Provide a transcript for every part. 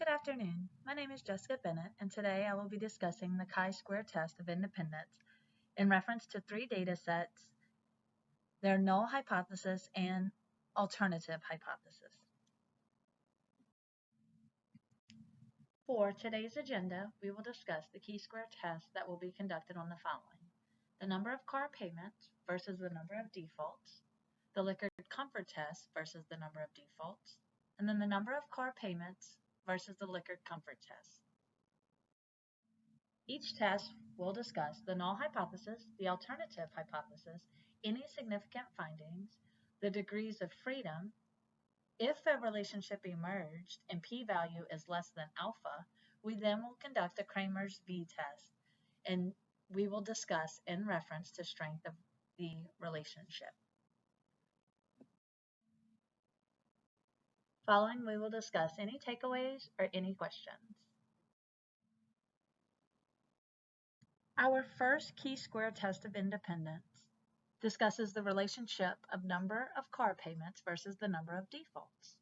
Good afternoon. My name is Jessica Bennett, and today I will be discussing the chi-square test of independence in reference to three data sets, their null hypothesis and alternative hypothesis. For today's agenda, we will discuss the chi-square test that will be conducted on the following: the number of car payments versus the number of defaults, the Likert comfort test versus the number of defaults, and then the number of car payments versus the Likert comfort test. Each test will discuss the null hypothesis, the alternative hypothesis, any significant findings, the degrees of freedom. If a relationship emerged and p-value is less than alpha, we then will conduct the Cramer's V test, and we will discuss in reference to strength of the relationship. Following, we will discuss any takeaways or any questions. Our first chi-square test of independence discusses the relationship of number of car payments versus the number of defaults.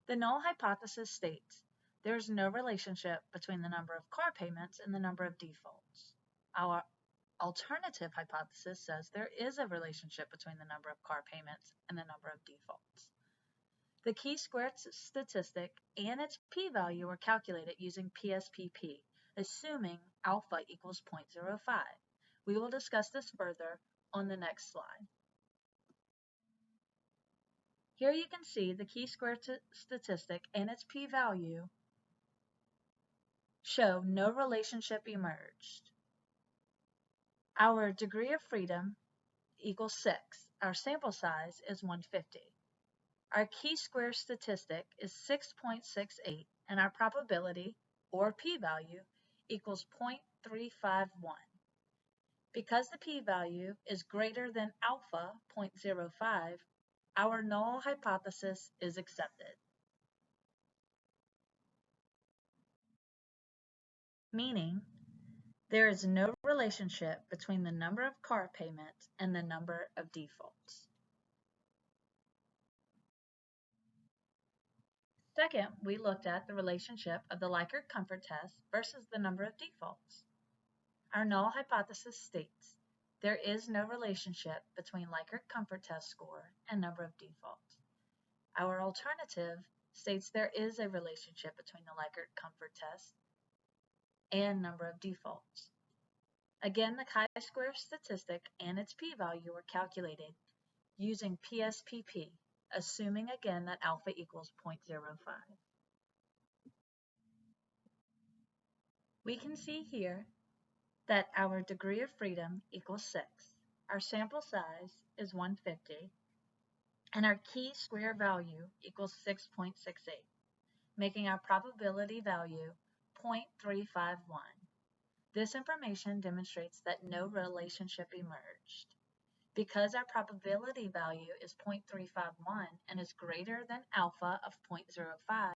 The null hypothesis states there is no relationship between the number of car payments and the number of defaults. Our alternative hypothesis says there is a relationship between the number of car payments and the number of defaults. The chi-square statistic and its p-value are calculated using PSPP, assuming alpha equals 0.05. We will discuss this further on the next slide. Here you can see the chi-square statistic and its p-value show no relationship emerged. Our degree of freedom equals 6. Our sample size is 150. Our chi-square statistic is 6.68, and our probability, or p-value, equals 0.351. Because the p-value is greater than alpha 0.05, our null hypothesis is accepted, meaning there is no relationship between the number of car payments and the number of defaults. Second, we looked at the relationship of the Likert comfort test versus the number of defaults. Our null hypothesis states there is no relationship between Likert comfort test score and number of defaults. Our alternative states there is a relationship between the Likert comfort test and number of defaults. Again, the chi-square statistic and its p-value were calculated using PSPP, assuming again that alpha equals 0.05. We can see here that our degree of freedom equals 6. Our sample size is 150, and our chi-square value equals 6.68, making our probability value 0.351. This information demonstrates that no relationship emerged. Because our probability value is 0.351 and is greater than alpha of 0.05,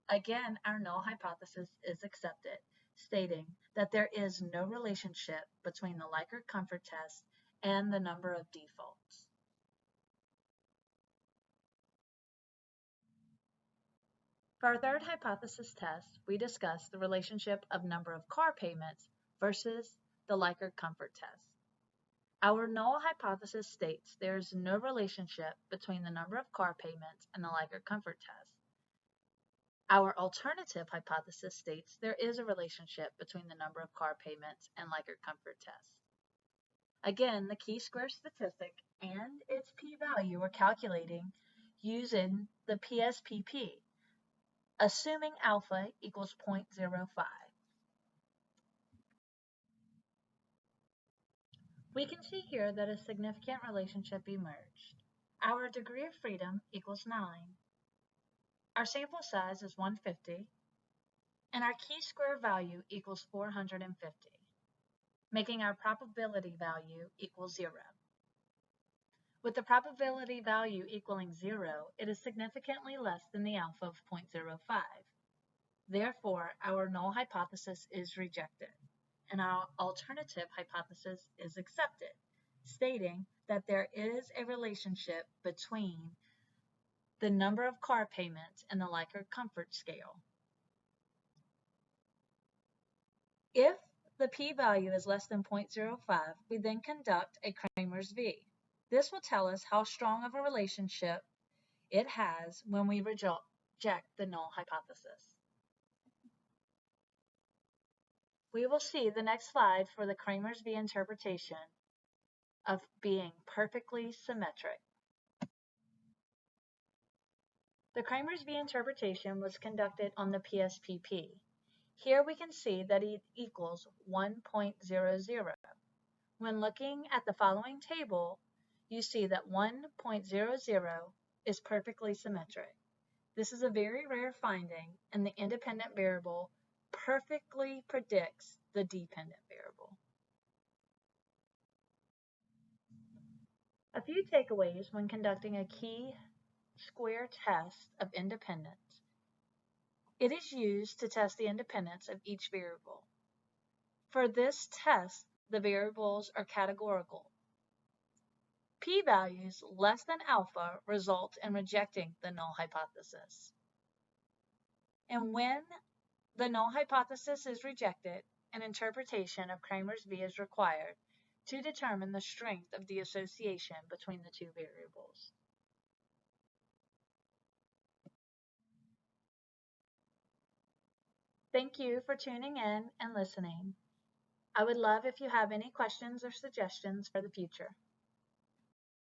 again, our null hypothesis is accepted, stating that there is no relationship between the Likert comfort test and the number of defaults. For our third hypothesis test, we discussed the relationship of number of car payments versus the Likert comfort test. Our null hypothesis states there is no relationship between the number of car payments and the Likert comfort test. Our alternative hypothesis states there is a relationship between the number of car payments and Likert comfort test. Again, the chi-square statistic and its p-value are calculating using the PSPP, assuming alpha equals 0.05. We can see here that a significant relationship emerged. Our degree of freedom equals 9. Our sample size is 150, and our chi-square value equals 450, making our probability value equal 0. With the probability value equaling 0, it is significantly less than the alpha of 0.05. Therefore, our null hypothesis is rejected, and our alternative hypothesis is accepted, stating that there is a relationship between the number of car payments, and the Likert comfort scale. If the p-value is less than 0.05, we then conduct a Cramer's V. This will tell us how strong of a relationship it has when we reject the null hypothesis. We will see the next slide for the Cramer's V interpretation of being perfectly symmetric. The Cramer's V interpretation was conducted on the PSPP. Here we can see that it equals 1.00. When looking at the following table, you see that 1.00 is perfectly symmetric. This is a very rare finding, and the independent variable perfectly predicts the dependent variable. A few takeaways when conducting a chi-square test of independence. It is used to test the independence of each variable. For this test, the variables are categorical. P-values less than alpha result in rejecting the null hypothesis. And when the null hypothesis is rejected, an interpretation of Cramer's V is required to determine the strength of the association between the two variables. Thank you for tuning in and listening. I would love if you have any questions or suggestions for the future.